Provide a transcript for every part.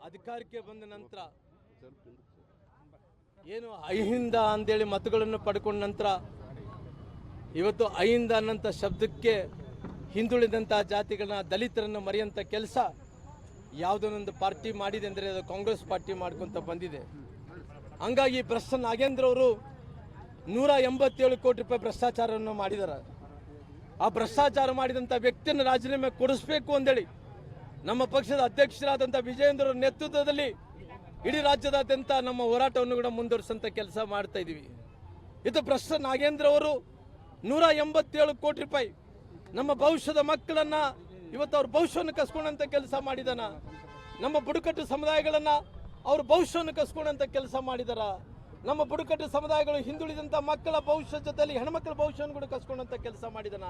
ಅಧಿಕಾರಕ್ಕೆ ಬಂದ ನಂತರ ಏನು ಅಹಿಂದ ಅಂತೇಳಿ ಮತಗಳನ್ನು ಪಡ್ಕೊಂಡ ನಂತರ ಇವತ್ತು ಅಹಿಂದ ಅನ್ನಂಥ ಶಬ್ದಕ್ಕೆ ಹಿಂದುಳಿದಂಥ ಜಾತಿಗಳನ್ನ ದಲಿತರನ್ನು ಮರೆಯುವಂಥ ಕೆಲಸ ಯಾವುದೊಂದು ಪಾರ್ಟಿ ಮಾಡಿದೆ ಅಂದರೆ ಅದು ಕಾಂಗ್ರೆಸ್ ಪಾರ್ಟಿ ಮಾಡ್ಕೊತ ಬಂದಿದೆ. ಹಂಗಾಗಿ ಭ್ರಷ್ಟ ನಾಗೇಂದ್ರ ಅವರು 187 ಕೋಟಿ ರೂಪಾಯಿ ಭ್ರಷ್ಟಾಚಾರವನ್ನು ಮಾಡಿದ್ದಾರೆ. ಆ ಭ್ರಷ್ಟಾಚಾರ ಮಾಡಿದಂಥ ವ್ಯಕ್ತಿಯನ್ನು ರಾಜೀನಾಮೆ ಕೊಡಿಸಬೇಕು ಅಂತೇಳಿ ನಮ್ಮ ಪಕ್ಷದ ಅಧ್ಯಕ್ಷರಾದಂಥ ವಿಜಯೇಂದ್ರ ಅವರ ನೇತೃತ್ವದಲ್ಲಿ ಇಡೀ ರಾಜ್ಯದಾದ್ಯಂತ ನಮ್ಮ ಹೋರಾಟವನ್ನು ಕೂಡ ಮುಂದುವರಿಸಂತ ಕೆಲಸ ಮಾಡ್ತಾ ಇದ್ದೀವಿ. ಇದು ಭ್ರಷ್ಟ ನಾಗೇಂದ್ರ ಅವರು 187 ಕೋಟಿ ರೂಪಾಯಿ ನಮ್ಮ ಭವಿಷ್ಯದ ಮಕ್ಕಳನ್ನ ಇವತ್ತು ಅವ್ರ ಭವಿಷ್ಯವನ್ನು ಕಸ್ಕೊಂಡಂತ ಕೆಲಸ ಮಾಡಿದಾನ. ನಮ್ಮ ಬುಡಕಟ್ಟು ಸಮುದಾಯಗಳನ್ನ ಅವ್ರ ಭವಿಷ್ಯವನ್ನು ಕಸ್ಕೊಂಡಂತ ಕೆಲಸ ಮಾಡಿದಾರ. ನಮ್ಮ ಬುಡಕಟ್ಟು ಸಮುದಾಯಗಳು ಹಿಂದುಳಿದಂತ ಮಕ್ಕಳ ಭವಿಷ್ಯ ಜೊತೆಲಿ ಹೆಣ್ಮಕ್ಳ ಭವಿಷ್ಯವನ್ನು ಕೂಡ ಕಸ್ಕೊಂಡಂತ ಕೆಲಸ ಮಾಡಿದಾನ.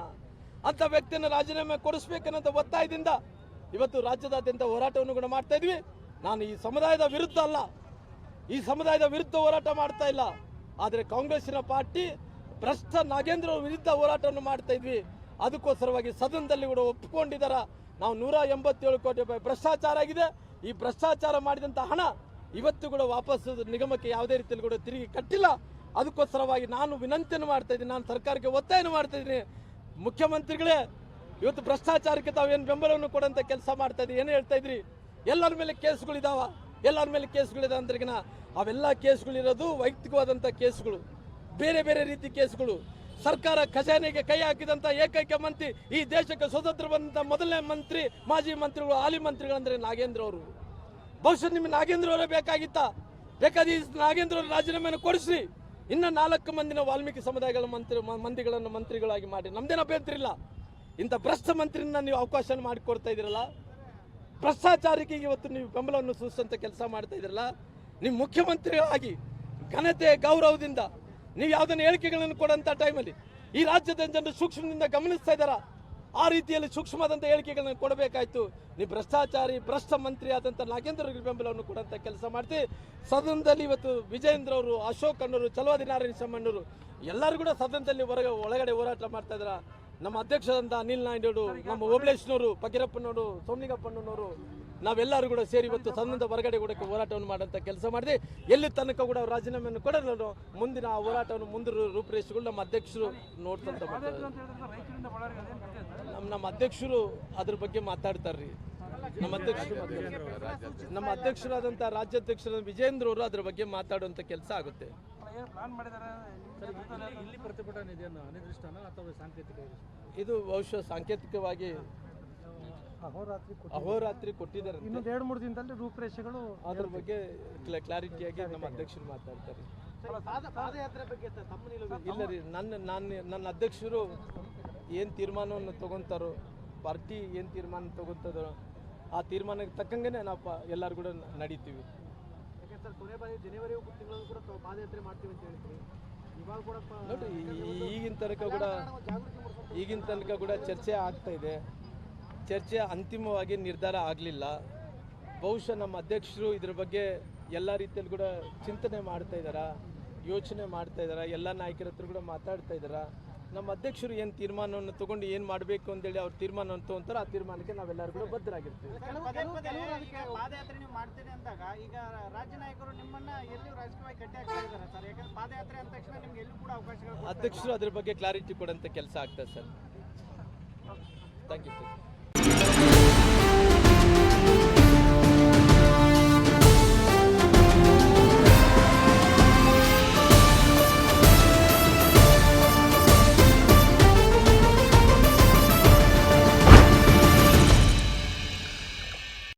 ಅಂತ ವ್ಯಕ್ತಿಯನ್ನು ರಾಜೀನಾಮೆ ಕೊಡಿಸ್ಬೇಕನ್ನೋ ಒತ್ತಾಯದಿಂದ ಇವತ್ತು ರಾಜ್ಯದಾದ್ಯಂತ ಹೋರಾಟವನ್ನು ಕೂಡ ಮಾಡ್ತಾ ಇದ್ವಿ. ನಾನು ಈ ಸಮುದಾಯದ ವಿರುದ್ಧ ಅಲ್ಲ, ಈ ಸಮುದಾಯದ ವಿರುದ್ಧ ಹೋರಾಟ ಮಾಡ್ತಾ ಇಲ್ಲ. ಆದರೆ ಕಾಂಗ್ರೆಸ್ಸಿನ ಪಾರ್ಟಿ ಭ್ರಷ್ಟ ನಾಗೇಂದ್ರ ವಿರುದ್ಧ ಹೋರಾಟವನ್ನು ಮಾಡ್ತಾ ಇದ್ವಿ. ಅದಕ್ಕೋಸ್ಕರವಾಗಿ ಸದನದಲ್ಲಿ ಕೂಡ ಒಪ್ಪಿಕೊಂಡಿದ್ದಾರ. ನಾವು 187 ಕೋಟಿ ರೂಪಾಯಿ ಭ್ರಷ್ಟಾಚಾರ ಆಗಿದೆ. ಈ ಭ್ರಷ್ಟಾಚಾರ ಮಾಡಿದಂಥ ಹಣ ಇವತ್ತು ಕೂಡ ವಾಪಸ್ ನಿಗಮಕ್ಕೆ ಯಾವುದೇ ರೀತಿಯಲ್ಲಿ ಕೂಡ ತಿರುಗಿ ಕಟ್ಟಿಲ್ಲ. ಅದಕ್ಕೋಸ್ಕರವಾಗಿ ನಾನು ವಿನಂತಿಯನ್ನು ಮಾಡ್ತಾ ಇದ್ದೀನಿ, ನಾನು ಸರ್ಕಾರಕ್ಕೆ ಒತ್ತಾಯವನ್ನು ಮಾಡ್ತಾ ಇದ್ದೀನಿ. ಮುಖ್ಯಮಂತ್ರಿಗಳೇ, ಇವತ್ತು ಭ್ರಷ್ಟಾಚಾರಕ್ಕೆ ತಾವೇನು ಬೆಂಬಲವನ್ನು ಕೊಡೋಂಥ ಕೆಲಸ ಮಾಡ್ತಾ ಇದ್ದೀವಿ. ಏನು ಹೇಳ್ತಾ ಇದ್ರಿ? ಎಲ್ಲರ ಮೇಲೆ ಕೇಸ್ಗಳಿದಾವ, ಎಲ್ಲರ ಮೇಲೆ ಕೇಸ್ಗಳಿದಾವೆ ಅಂದ್ರಿಗಿನ ಅವೆಲ್ಲ ಕೇಸ್ಗಳಿರೋದು ವೈಯಕ್ತಿಕವಾದಂಥ ಕೇಸ್ಗಳು, ಬೇರೆ ಬೇರೆ ರೀತಿ ಕೇಸ್ಗಳು. ಸರ್ಕಾರ ಖಜಾನೆಗೆ ಕೈ ಹಾಕಿದಂಥ ಏಕೈಕ ಮಂತ್ರಿ, ಈ ದೇಶಕ್ಕೆ ಸ್ವತಂತ್ರ ಬಂದಂಥ ಮೊದಲನೇ ಮಂತ್ರಿ, ಮಾಜಿ ಮಂತ್ರಿಗಳು, ಹಾಲಿ ಮಂತ್ರಿಗಳಂದ್ರೆ ನಾಗೇಂದ್ರ ಅವರು. ಬಹುಶಃ ನಿಮಗೆ ನಾಗೇಂದ್ರ ಅವರೇ ಬೇಕಾಗಿತ್ತಾ? ಬೇಕಾದ ನಾಗೇಂದ್ರ ಅವರು ರಾಜೀನಾಮೆಯನ್ನು ಕೊಡಿಸಿ ಇನ್ನು 4 ಮಂದಿನ ವಾಲ್ಮೀಕಿ ಸಮುದಾಯಗಳ ಮಂದಿಗಳನ್ನು ಮಂತ್ರಿಗಳಾಗಿ ಮಾಡಿ. ನಮ್ದೇನು ಅಭ್ಯಂತರ ಇಲ್ಲ. ಇಂಥ ಭ್ರಷ್ಟ ಮಂತ್ರಿನ ನೀವು ಅವಕಾಶ ಮಾಡಿಕೊಡ್ತಾ ಇದ್ದೀರಲ್ಲ, ಭ್ರಷ್ಟಾಚಾರಕ್ಕೆ ಇವತ್ತು ನೀವು ಬೆಂಬಲವನ್ನು ಸೂಚಿಸುವಂಥ ಕೆಲಸ ಮಾಡ್ತಾ ಇದ್ದೀರಲ್ಲ. ನೀವು ಮುಖ್ಯಮಂತ್ರಿ ಆಗಿ ಘನತೆ ಗೌರವದಿಂದ ನೀವು ಯಾವುದನ್ನು ಹೇಳಿಕೆಗಳನ್ನು ಕೊಡೋಂಥ ಟೈಮಲ್ಲಿ ಈ ರಾಜ್ಯದ ಜನರು ಸೂಕ್ಷ್ಮದಿಂದ ಗಮನಿಸ್ತಾ ಇದ್ದಾರಾ? ಆ ರೀತಿಯಲ್ಲಿ ಸೂಕ್ಷ್ಮವಾದಂಥ ಹೇಳಿಕೆಗಳನ್ನು ಕೊಡಬೇಕಾಯ್ತು. ನೀವು ಭ್ರಷ್ಟಾಚಾರಿ ಭ್ರಷ್ಟ ಮಂತ್ರಿ ಆದಂಥ ನಾಗೇಂದ್ರ ಬೆಂಬಲವನ್ನು ಕೊಡುವಂಥ ಕೆಲಸ ಮಾಡ್ತೀವಿ. ಸದನದಲ್ಲಿ ಇವತ್ತು ವಿಜಯೇಂದ್ರ ಅವರು, ಅಶೋಕ್ ಅನ್ನೋರು, ಚಲವಾದಿ ನಾರಾಯಣ ಸ್ವಾಮಣ್ಣವರು ಎಲ್ಲರೂ ಕೂಡ ಸದನದಲ್ಲಿ ಒಳಗಡೆ ಹೋರಾಟ ಮಾಡ್ತಾ ಇದ್ದಾರೆ. ನಮ್ಮ ಅಧ್ಯಕ್ಷರಾದಂಥ ಅನಿಲ್ ನಾಯ್ಡು, ನಮ್ಮ ಓಬಳೇಶ್ನವರು, ಫಕೀರಪ್ಪನವರು, ಸೋಮನಿಗಪ್ಪನವರು, ನಾವೆಲ್ಲರೂ ಕೂಡ ಸೇರಿ ಇವತ್ತು ಸದನದ ಹೊರಗಡೆ ಕೂಡ ಹೋರಾಟವನ್ನು ಮಾಡೋಂಥ ಕೆಲಸ ಮಾಡಿದೆ. ಎಲ್ಲಿ ತನಕ ಕೂಡ ರಾಜೀನಾಮೆಯನ್ನು ಕೊಡಲು ಮುಂದಿನ ಆ ಹೋರಾಟವನ್ನು ಮುಂದೆ ರೂಪುರೇಷೆಗಳು ನಮ್ಮ ಅಧ್ಯಕ್ಷರು ನೋಡ್ತಂತ ನಮ್ಮ ಅಧ್ಯಕ್ಷರು ಅದ್ರ ಬಗ್ಗೆ ಮಾತಾಡ್ತಾರ್ರಿ. ನಮ್ಮ ಅಧ್ಯಕ್ಷರಾದಂಥ ರಾಜ್ಯಾಧ್ಯಕ್ಷರಾದ ವಿಜಯೇಂದ್ರ ಅವರು ಅದ್ರ ಬಗ್ಗೆ ಮಾತಾಡುವಂಥ ಕೆಲಸ ಆಗುತ್ತೆ. ಇದು ಬಹುಶಃ ಸಾಂಕೇತಿಕವಾಗಿ ಅಹೋರಾತ್ರಿ ಕೊಟ್ಟಿದ್ದಾರೆ. ಇನ್ನು 2-3 ದಿನದಲ್ಲಿ ರೂಪುರೇಷೆಗಳು ಅದ್ರ ಬಗ್ಗೆ ಕ್ಲಾರಿಟಿಯಾಗಿ ನಮ್ಮ ಅಧ್ಯಕ್ಷರು ಮಾತಾಡ್ತಾರೆ. ಇಲ್ಲ ರೀ, ನನ್ನ ಅಧ್ಯಕ್ಷರು ಏನು ತೀರ್ಮಾನವನ್ನು ತಗೊಂತಾರೋ, ಪಾರ್ಟಿ ಏನು ತೀರ್ಮಾನ ತಗೊಂತದೋ ಆ ತೀರ್ಮಾನಕ್ಕೆ ತಕ್ಕಂಗೆ ನಾವು ಎಲ್ಲರೂ ಕೂಡ ನಡೀತೀವಿ. ಕೊನೆ ಬಾರಿ ಜನವರಿ ತಿಂಗಳಲ್ಲಿ ಕೂಡ ಪಾದಯಾತ್ರೆ ಮಾಡ್ತೀವಿ ಅಂತ ಹೇಳ್ತೀವಿ. ಇವಾಗ ಕೂಡ ನೋಡಿ, ಈಗಿನ ತನಕ ಕೂಡ ಚರ್ಚೆ ಆಗ್ತಾ ಇದೆ. ಚರ್ಚೆ ಅಂತಿಮವಾಗಿ ನಿರ್ಧಾರ ಆಗಲಿಲ್ಲ. ಬಹುಶಃ ನಮ್ಮ ಅಧ್ಯಕ್ಷರು ಇದ್ರ ಬಗ್ಗೆ ಎಲ್ಲ ರೀತಿಯಲ್ಲಿ ಕೂಡ ಚಿಂತನೆ ಮಾಡ್ತಾ ಇದ್ದಾರೆ, ಯೋಚನೆ ಮಾಡ್ತಾ ಇದ್ದಾರೆ, ಎಲ್ಲ ನಾಯಕರ ಹತ್ರ ಕೂಡ ಮಾತಾಡ್ತಾ ಇದ್ದಾರೆ. ನಮ್ಮ ಅಧ್ಯಕ್ಷರು ಏನು ತೀರ್ಮಾನವನ್ನು ತಗೊಂಡು ಏನು ಮಾಡಬೇಕು ಅಂತೇಳಿ ಅವ್ರ ತೀರ್ಮಾನವನ್ನು ತಗೊಂತಾರೆ. ಆ ತೀರ್ಮಾನಕ್ಕೆ ನಾವೆಲ್ಲರೂ ಕೂಡ ಬದ್ಧರಾಗಿರ್ತೀವಿ. ಪಾದಯಾತ್ರೆ ನೀವು ಮಾಡ್ತೀರಿ ಅಂದಾಗ ಈಗ ರಾಜ್ಯ ನಾಯಕರು ನಿಮ್ಮನ್ನ ಎಲ್ಲಿ ರಾಜಕೀಯವಾಗಿ ಕಟ್ಟಿ ಹಾಕ್ತಾ ಇದ್ದಾರೆ ಸರ್? ಯಾಕಂದ್ರೆ ಪಾದಯಾತ್ರೆ ಅಂದ ತಕ್ಷಣ ನಿಮ್ಗೆ ಎಲ್ಲೂ ಕೂಡ ಅವಕಾಶಗಳು ಅಧ್ಯಕ್ಷರು ಅದ್ರ ಬಗ್ಗೆ ಕ್ಲಾರಿಟಿ ಕೊಡೋಂಥ ಕೆಲಸ ಆಗ್ತದೆ ಸರ್. Thank you sir.